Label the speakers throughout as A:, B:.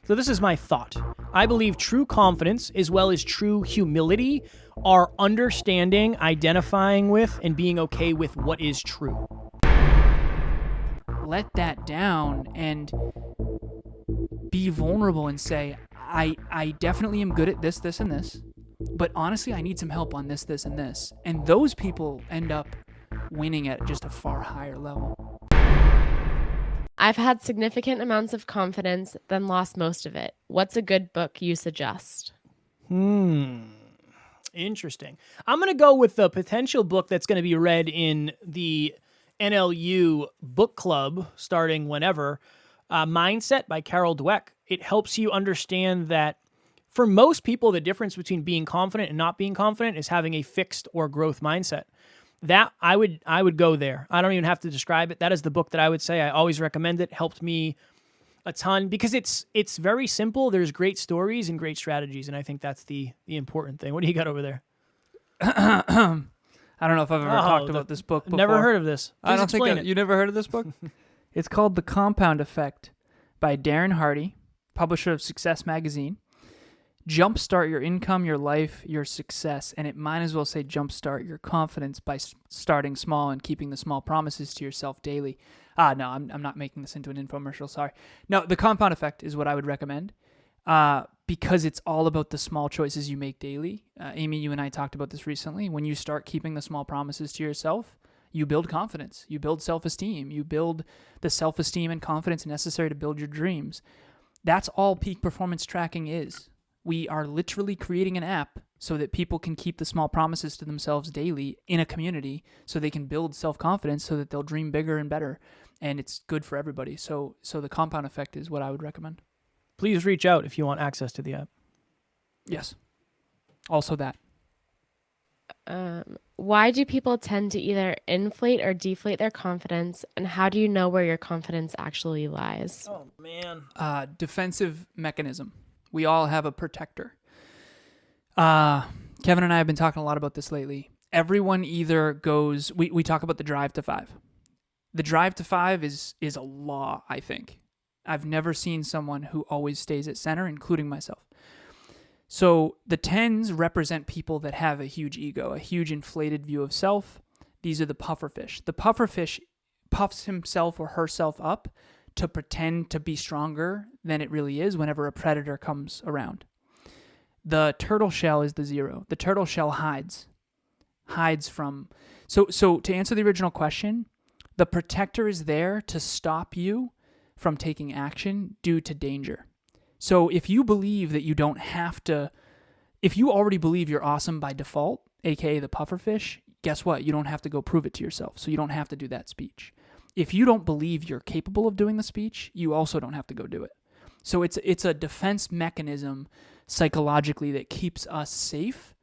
A: So this is my thought. I believe true confidence as well as true humility are understanding, identifying with, and being okay with what is true.
B: Let that down and be vulnerable and say, I definitely am good at this, this, and this, but honestly, I need some help on this, this, and this. And those people end up winning at just a far higher level.
C: I've had significant amounts of confidence, then lost most of it. What's a good book you suggest?
A: Interesting. I'm going to go with the potential book that's going to be read in the NLU book club starting whenever, Mindset by Carol Dweck. It helps you understand that for most people, the difference between being confident and not being confident is having a fixed or growth mindset. That I would go there. I don't even have to describe it. That is the book that I would say I always recommend. It helped me a ton because it's very simple. There's great stories and great strategies, and I think that's the important thing. What do you got over there?
B: I don't know if I've ever talked about this book before.
A: Never heard of this. Please
B: I don't
A: explain
B: think
A: it.
B: you never heard of this book? It's called The Compound Effect by Darren Hardy, publisher of Success Magazine. Jumpstart your income, your life, your success, and it might as well say jumpstart your confidence by starting small and keeping the small promises to yourself daily. No, I'm not making this into an infomercial, sorry. No, The Compound Effect is what I would recommend because it's all about the small choices you make daily. Amy, you and I talked about this recently. When you start keeping the small promises to yourself, you build confidence, you build self-esteem, you build the self-esteem and confidence necessary to build your dreams. That's all peak performance tracking is. We are literally creating an app so that people can keep the small promises to themselves daily in a community so they can build self-confidence so that they'll dream bigger and better. And it's good for everybody. So the Compound Effect is what I would recommend.
A: Please reach out if you want access to the app.
B: Yes. Also that.
C: Why do people tend to either inflate or deflate their confidence, and how do you know where your confidence actually lies?
A: Oh, man.
B: Defensive mechanism. We all have a protector. Kevin and I have been talking a lot about this lately. Everyone either goes, we talk about the drive to 5. The drive to 5 is a law, I think. I've never seen someone who always stays at center, including myself. So the 10s represent people that have a huge ego, a huge inflated view of self. These are the pufferfish. The pufferfish puffs himself or herself up to pretend to be stronger than it really is whenever a predator comes around. The turtle shell is the 0. The turtle shell hides from... So to answer the original question, the protector is there to stop you from taking action due to danger. So if you believe that you don't have to... If you already believe you're awesome by default, aka the pufferfish, guess what? You don't have to go prove it to yourself, so you don't have to do that speech. If you don't believe you're capable of doing the speech, you also don't have to go do it. So it's a defense mechanism psychologically that keeps us safe,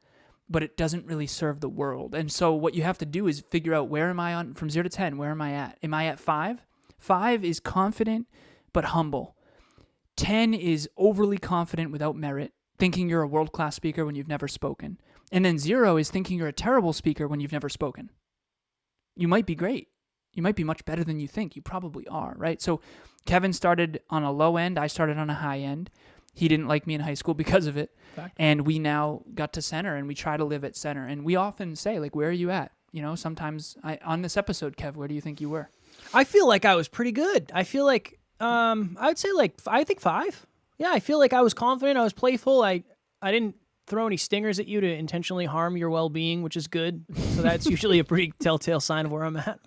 B: but it doesn't really serve the world. And so what you have to do is figure out, where am I on from 0 to 10? Where am I at? Am I at 5? 5 is confident but humble. 10 is overly confident without merit, thinking you're a world-class speaker when you've never spoken. And then 0 is thinking you're a terrible speaker when you've never spoken. You might be great. You might be much better than you think. You probably are, right? So Kevin started on a low end. I started on a high end. He didn't like me in high school because of it.
A: Fact.
B: And we now got to center, and we try to live at center. And we often say, like, where are you at? You know, sometimes on this episode, Kev, where do you think you were?
A: I feel like I was pretty good. I feel like, I would say I think 5. Yeah, I feel like I was confident. I was playful. I didn't throw any stingers at you to intentionally harm your well-being, which is good. So that's usually a pretty telltale sign of where I'm at.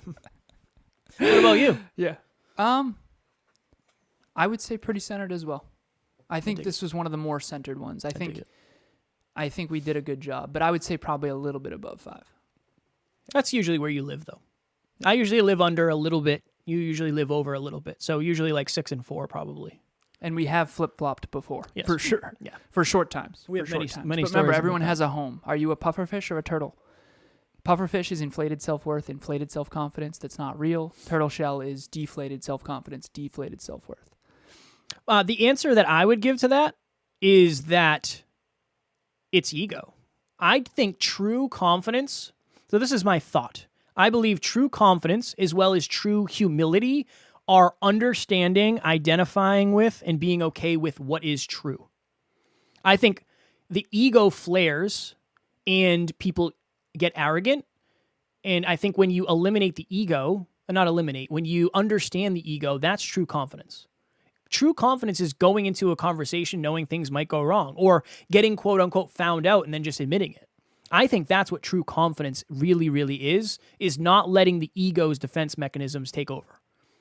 A: What about you?
B: Yeah. I would say pretty centered as well. I think this was one of the more centered ones. I think we did a good job, but I would say probably a little bit above 5.
A: That's usually where you live, though. I usually live under a little bit. You usually live over a little bit. So usually like 6 and 4, probably.
B: And we have flip-flopped before,
A: yes.
B: For sure.
A: Yeah.
B: For short times.
A: We have many
B: but
A: stories.
B: remember, everyone has a home. Are you a pufferfish or a turtle? Pufferfish is inflated self-worth, inflated self-confidence. That's not real. Turtle shell is deflated self-confidence, deflated self-worth.
A: The answer that I would give to that is that it's ego. I think true confidence, so this is my thought. I believe true confidence as well as true humility are understanding, identifying with, and being okay with what is true. I think the ego flares and people get arrogant. And I think when you eliminate the ego, not eliminate, when you understand the ego, that's true confidence. True confidence is going into a conversation knowing things might go wrong or getting quote unquote found out and then just admitting it. I think that's what true confidence really, really is not letting the ego's defense mechanisms take over.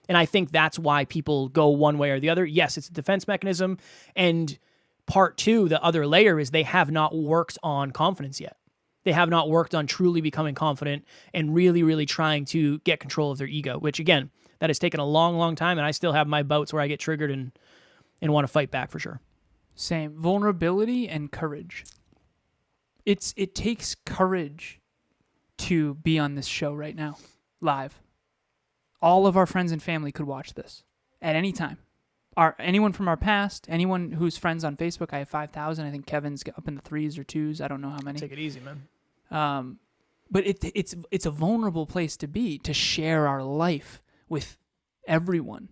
A: And I think that's why people go one way or the other. Yes, it's a defense mechanism. And part two, the other layer, is they have not worked on confidence yet. They have not worked on truly becoming confident and really, really trying to get control of their ego, which again, that has taken a long, long time. And I still have my bouts where I get triggered and want to fight back for sure.
B: Same. Vulnerability and courage. It takes courage to be on this show right now, live. All of our friends and family could watch this at any time. Anyone from our past, anyone who's friends on Facebook, I have 5,000. I think Kevin's up in the 3s or 2s. I don't know how many.
A: Take it easy, man.
B: But it's a vulnerable place to be, to share our life with everyone.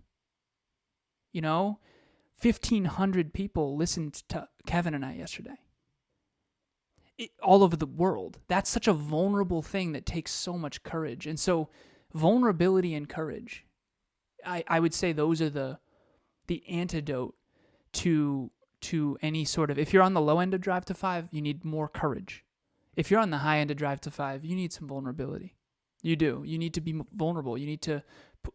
B: 1,500 people listened to Kevin and I yesterday. All over the world. That's such a vulnerable thing that takes so much courage. And so vulnerability and courage, I would say those are the antidote to any sort of, if you're on the low end of Drive to 5, you need more courage. If you're on the high end of Drive to 5, you need some vulnerability. You do. You need to be vulnerable. You need to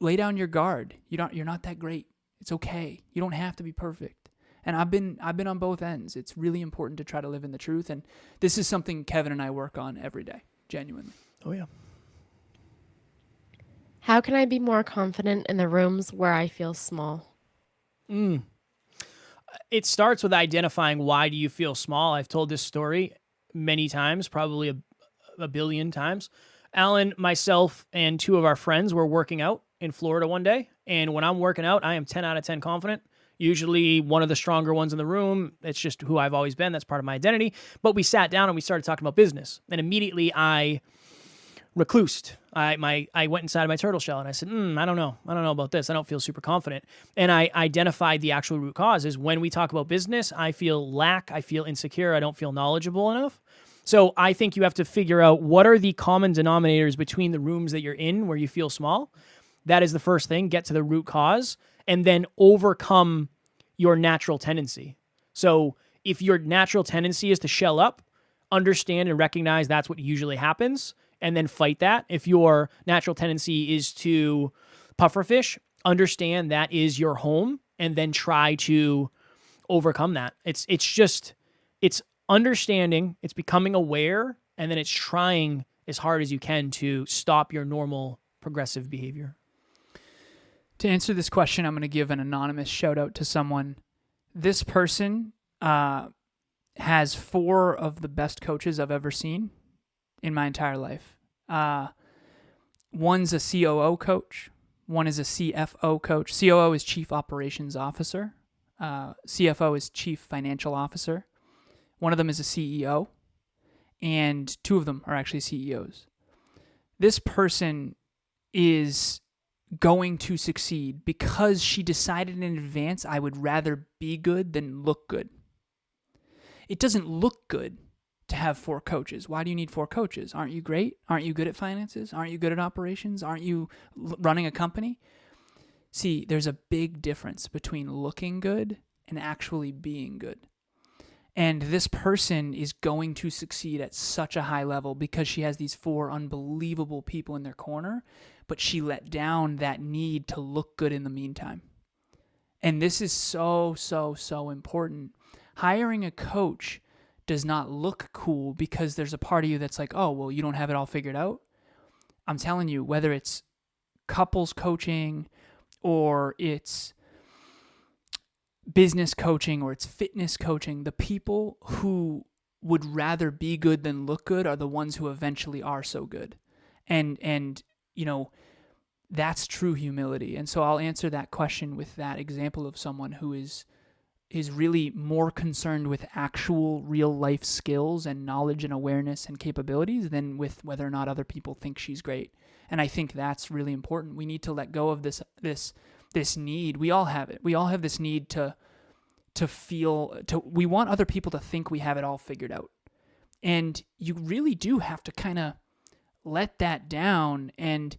B: lay down your guard. You're not that great. It's okay. You don't have to be perfect. And I've been on both ends. It's really important to try to live in the truth. And this is something Kevin and I work on every day, genuinely.
A: Oh, yeah.
C: How can I be more confident in the rooms where I feel small?
A: It starts with identifying why do you feel small. I've told this story many times, probably a billion times. Alan, myself, and two of our friends were working out in Florida one day. And when I'm working out, I am 10 out of 10 confident. Usually one of the stronger ones in the room. It's just who I've always been. That's part of my identity. But we sat down and we started talking about business. And immediately I reclused. I went inside of my turtle shell and I said, I don't know about this. I don't feel super confident. And I identified the actual root cause is when we talk about business, I feel lack, I feel insecure, I don't feel knowledgeable enough. So I think you have to figure out what are the common denominators between the rooms that you're in where you feel small. That is the first thing. Get to the root cause and then overcome your natural tendency. So if your natural tendency is to shell up, understand and recognize that's what usually happens, and then fight that. If your natural tendency is to pufferfish, understand that is your home, and then try to overcome that. It's understanding, it's becoming aware, and then it's trying as hard as you can to stop your normal progressive behavior.
B: To answer this question, I'm going to give an anonymous shout out to someone. This person has 4 of the best coaches I've ever seen in my entire life. One's a COO coach. One is a CFO coach. COO is Chief Operations Officer. CFO is Chief Financial Officer. One of them is a CEO. And 2 of them are actually CEOs. This person is going to succeed because she decided in advance, I would rather be good than look good. It doesn't look good to have 4 coaches. Why do you need 4 coaches? Aren't you great? Aren't you good at finances? Aren't you good at operations? Aren't you running a company? See, there's a big difference between looking good and actually being good. And this person is going to succeed at such a high level because she has these 4 unbelievable people in their corner, but she let down that need to look good in the meantime. And this is so, so, so important. Hiring a coach does not look cool because there's a part of you that's like, oh, well, you don't have it all figured out. I'm telling you, whether it's couples coaching or it's business coaching or it's fitness coaching, the people who would rather be good than look good are the ones who eventually are so good. And you know, that's true humility. And so I'll answer that question with that example of someone who is really more concerned with actual real life skills and knowledge and awareness and capabilities than with whether or not other people think she's great. And I think that's really important. We need to let go of this this need. We all have it. We all have this need to we want other people to think we have it all figured out. And you really do have to kind of let that down and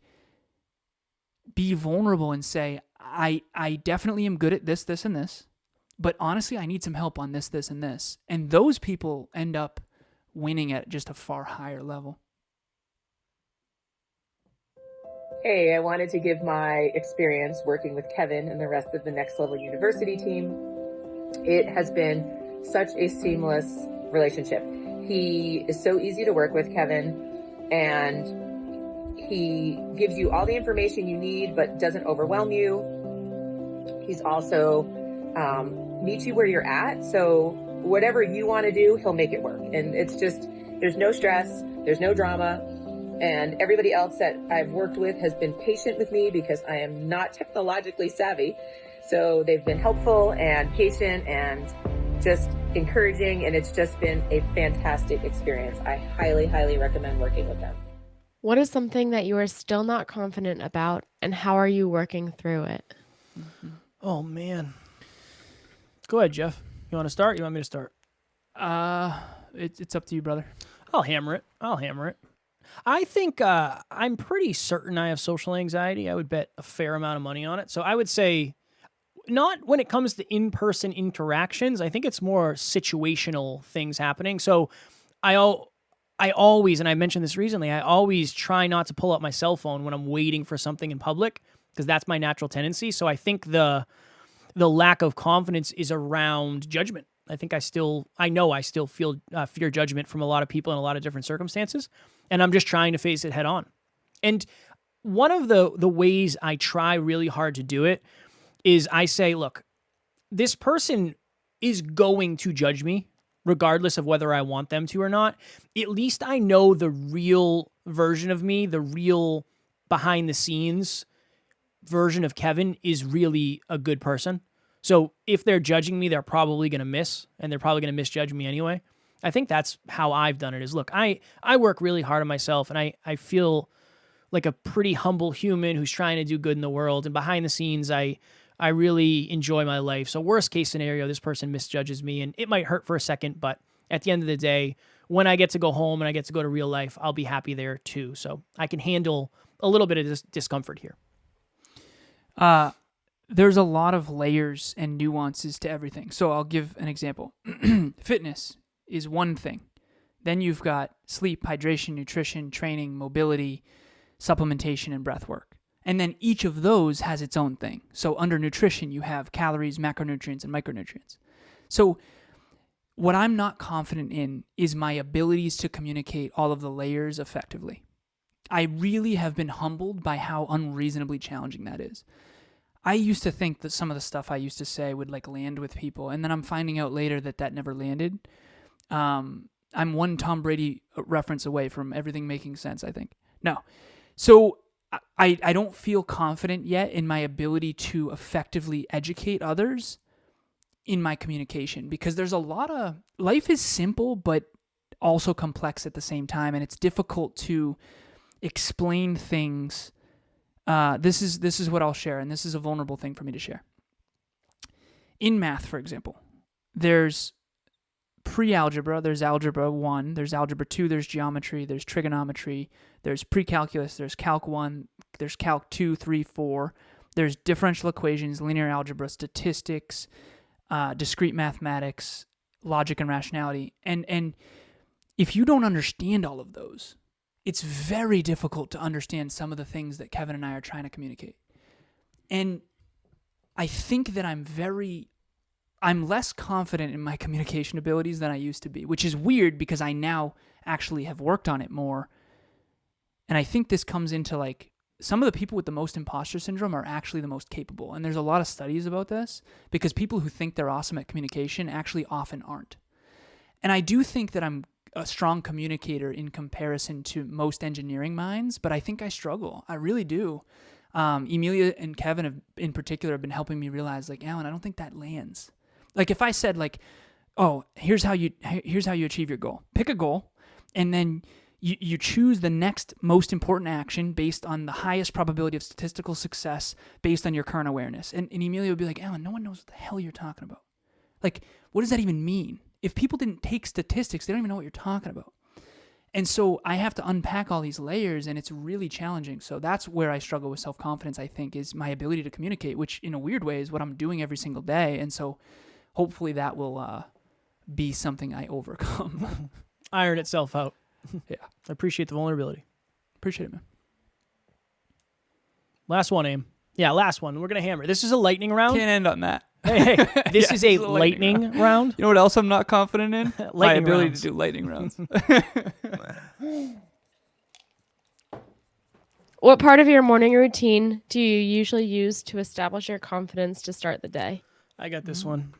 B: be vulnerable and say, I definitely am good at this, this, and this, but honestly, I need some help on this, this, and this. And those people end up winning at just a far higher level.
D: Hey, I wanted to give my experience working with Kevin and the rest of the Next Level University team. It has been such a seamless relationship. He is so easy to work with, Kevin, and he gives you all the information you need, but doesn't overwhelm you. He's also meets you where you're at. So whatever you want to do, he'll make it work. And it's just, there's no stress, there's no drama. And everybody else that I've worked with has been patient with me because I am not technologically savvy. So they've been helpful and patient and just encouraging. And it's just been a fantastic experience. I highly, highly recommend working with them.
C: What is something that you are still not confident about, and how are you working through it?
A: Oh, man. Go ahead, Jeff. You want to start? You want me to start?
B: It's up to you, brother.
A: I'll hammer it. I think I'm pretty certain I have social anxiety. I would bet a fair amount of money on it. So I would say not when it comes to in-person interactions. I think it's more situational things happening. So I always, and I mentioned this recently, I always try not to pull up my cell phone when I'm waiting for something in public because that's my natural tendency. So I think the lack of confidence is around judgment. I think I still feel fear judgment from a lot of people in a lot of different circumstances, and I'm just trying to face it head on. And one of the ways I try really hard to do it is I say, look, this person is going to judge me regardless of whether I want them to or not. At least I know the real version of me, the real behind the scenes version of Kevin is really a good person. So if they're judging me, they're probably going to miss, and they're probably going to misjudge me anyway. I think that's how I've done it is, look, I work really hard on myself, and I feel like a pretty humble human who's trying to do good in the world. And behind the scenes, I really enjoy my life. So worst case scenario, this person misjudges me, and it might hurt for a second, but at the end of the day, when I get to go home and I get to go to real life, I'll be happy there too. So I can handle a little bit of this discomfort here.
B: There's a lot of layers and nuances to everything. So I'll give an example. Fitness is one thing. Then you've got sleep, hydration, nutrition, training, mobility, supplementation, and breath work. And then each of those has its own thing. So under nutrition, you have calories, macronutrients, and micronutrients. So what I'm not confident in is my abilities to communicate all of the layers effectively. I really have been humbled by how unreasonably challenging that is. I used to think that some of the stuff I used to say would land with people, and then I'm finding out later that never landed. I'm one Tom Brady reference away from everything making sense, I think. No. So I don't feel confident yet in my ability to effectively educate others in my communication, because there's a lot of, life is simple but also complex at the same time, and it's difficult to explain things. This is what I'll share, and this is a vulnerable thing for me to share. In math, for example, there's pre-algebra, there's algebra 1, there's algebra 2, there's geometry, there's trigonometry, there's pre-calculus, there's calc 1, there's calc 2, 3, 4, there's differential equations, linear algebra, statistics, discrete mathematics, logic and rationality. And if you don't understand all of those, it's very difficult to understand some of the things that Kevin and I are trying to communicate. And I think that I'm less confident in my communication abilities than I used to be, which is weird because I now actually have worked on it more. And I think this comes into some of the people with the most imposter syndrome are actually the most capable. And there's a lot of studies about this because people who think they're awesome at communication actually often aren't. And I do think that I'm a strong communicator in comparison to most engineering minds, but I think I struggle. I really do. Emilia and Kevin in particular have been helping me realize, Alan, I don't think that lands. If I said oh, here's how you achieve your goal. Pick a goal, and then You choose the next most important action based on the highest probability of statistical success based on your current awareness. And Emilio would be like, Alan, no one knows what the hell you're talking about. Like, what does that even mean? If people didn't take statistics, they don't even know what you're talking about. And so I have to unpack all these layers, and it's really challenging. So that's where I struggle with self-confidence, I think, is my ability to communicate, which in a weird way is what I'm doing every single day. And so hopefully that will be something I overcome.
A: Iron itself out.
B: Yeah.
A: I appreciate the vulnerability.
B: Appreciate it, man.
A: Last one, Aim. Yeah, last one. We're going to hammer. This is a lightning round.
B: Can't end on that.
A: Hey, this is a lightning round.
B: You know what else I'm not confident in? My ability
A: rounds.
B: to do lightning rounds.
C: What part of your morning routine do you usually use to establish your confidence to start the day?
A: I got this one.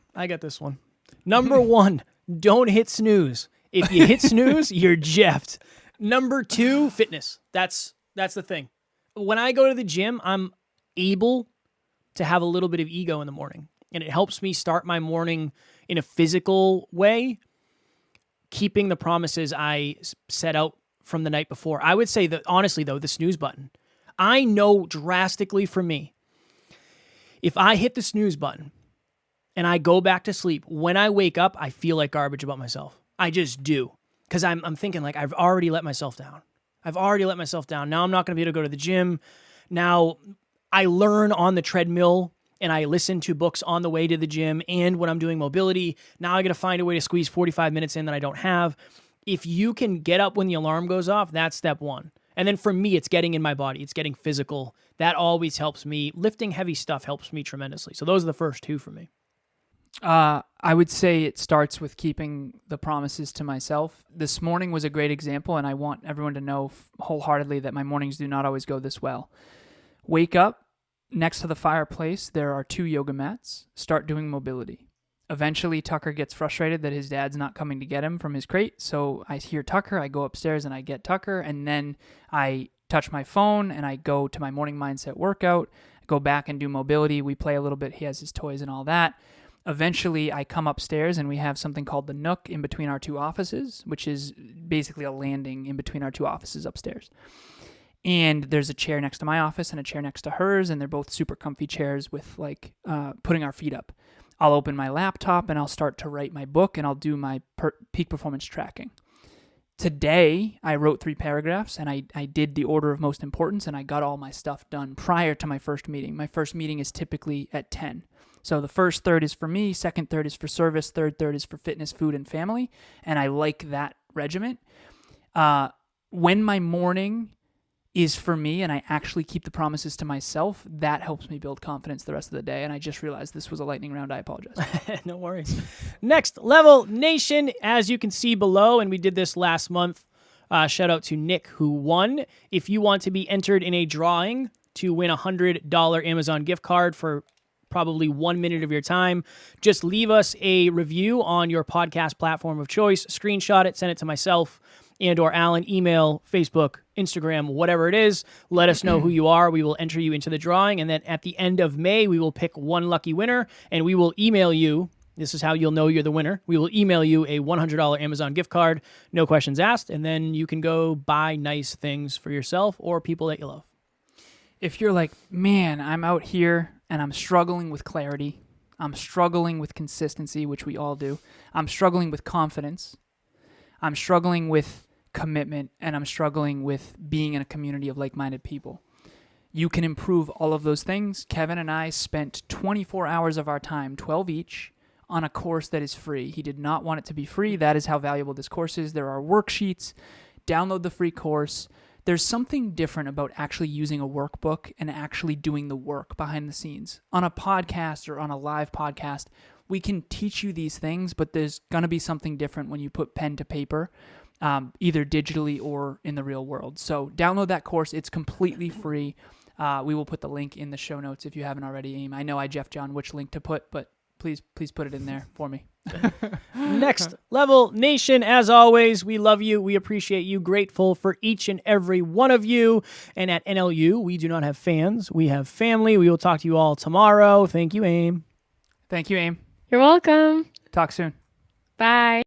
A: Number 1, don't hit snooze. If you hit snooze, you're jeffed. Number 2, fitness. That's the thing. When I go to the gym, I'm able to have a little bit of ego in the morning, and it helps me start my morning in a physical way, keeping the promises I set out from the night before. I would say that, honestly, though, the snooze button. I know drastically for me, if I hit the snooze button and I go back to sleep, when I wake up, I feel like garbage about myself. I just do. Because I'm thinking, like, I've already let myself down. Now I'm not going to be able to go to the gym. Now I learn on the treadmill and I listen to books on the way to the gym and when I'm doing mobility. Now I got to find a way to squeeze 45 minutes in that I don't have. If you can get up when the alarm goes off, that's step 1. And then for me, it's getting in my body. It's getting physical. That always helps me. Lifting heavy stuff helps me tremendously. So those are the first 2 for me.
B: I would say it starts with keeping the promises to myself. This morning was a great example, and I want everyone to know wholeheartedly that my mornings do not always go this well. Wake up, next to the fireplace, there are 2 yoga mats. Start doing mobility. Eventually, Tucker gets frustrated that his dad's not coming to get him from his crate, so I hear Tucker, I go upstairs and I get Tucker, and then I touch my phone and I go to my morning mindset workout, go back and do mobility. We play a little bit. He has his toys and all that. Eventually, I come upstairs and we have something called the Nook in between our 2 offices, which is basically a landing in between our 2 offices upstairs. And there's a chair next to my office and a chair next to hers, and they're both super comfy chairs with like putting our feet up. I'll open my laptop and I'll start to write my book and I'll do my peak performance tracking. Today, I wrote 3 paragraphs and I did the order of most importance and I got all my stuff done prior to my first meeting. My first meeting is typically at 10. So the first third is for me, second third is for service, third is for fitness, food, and family. And I like that regiment. When my morning is for me and I actually keep the promises to myself, that helps me build confidence the rest of the day. And I just realized this was a lightning round. I apologize.
A: No worries. Next Level Nation, as you can see below, and we did this last month, shout out to Nick who won. If you want to be entered in a drawing to win a $100 Amazon gift card for probably 1 minute of your time, just leave us a review on your podcast platform of choice, screenshot it, send it to myself and or Alan, email, Facebook, Instagram, whatever it is. Let us know who you are. We will enter you into the drawing. And then at the end of May, we will pick one lucky winner and we will email you. This is how you'll know you're the winner. We will email you a $100 Amazon gift card, no questions asked. And then you can go buy nice things for yourself or people that you love.
B: If you're like, man, I'm out here and I'm struggling with clarity, I'm struggling with consistency, which we all do, I'm struggling with confidence, I'm struggling with commitment, and I'm struggling with being in a community of like-minded people. You can improve all of those things. Kevin and I spent 24 hours of our time, 12 each, on a course that is free. He did not want it to be free. That is how valuable this course is. There are worksheets. Download the free course. There's something different about actually using a workbook and actually doing the work behind the scenes. On a podcast or on a live podcast, we can teach you these things, but there's going to be something different when you put pen to paper, either digitally or in the real world. So download that course. It's completely free. We will put the link in the show notes if you haven't already, Aim. I know I Jeff John which link to put, but please put it in there for me.
A: Next Level Nation, as always, we love you. We appreciate you. Grateful for each and every one of you. And at NLU, we do not have fans. We have family. We will talk to you all tomorrow. Thank you, Aim.
B: Thank you, Aim.
C: You're welcome.
B: Talk soon.
C: Bye.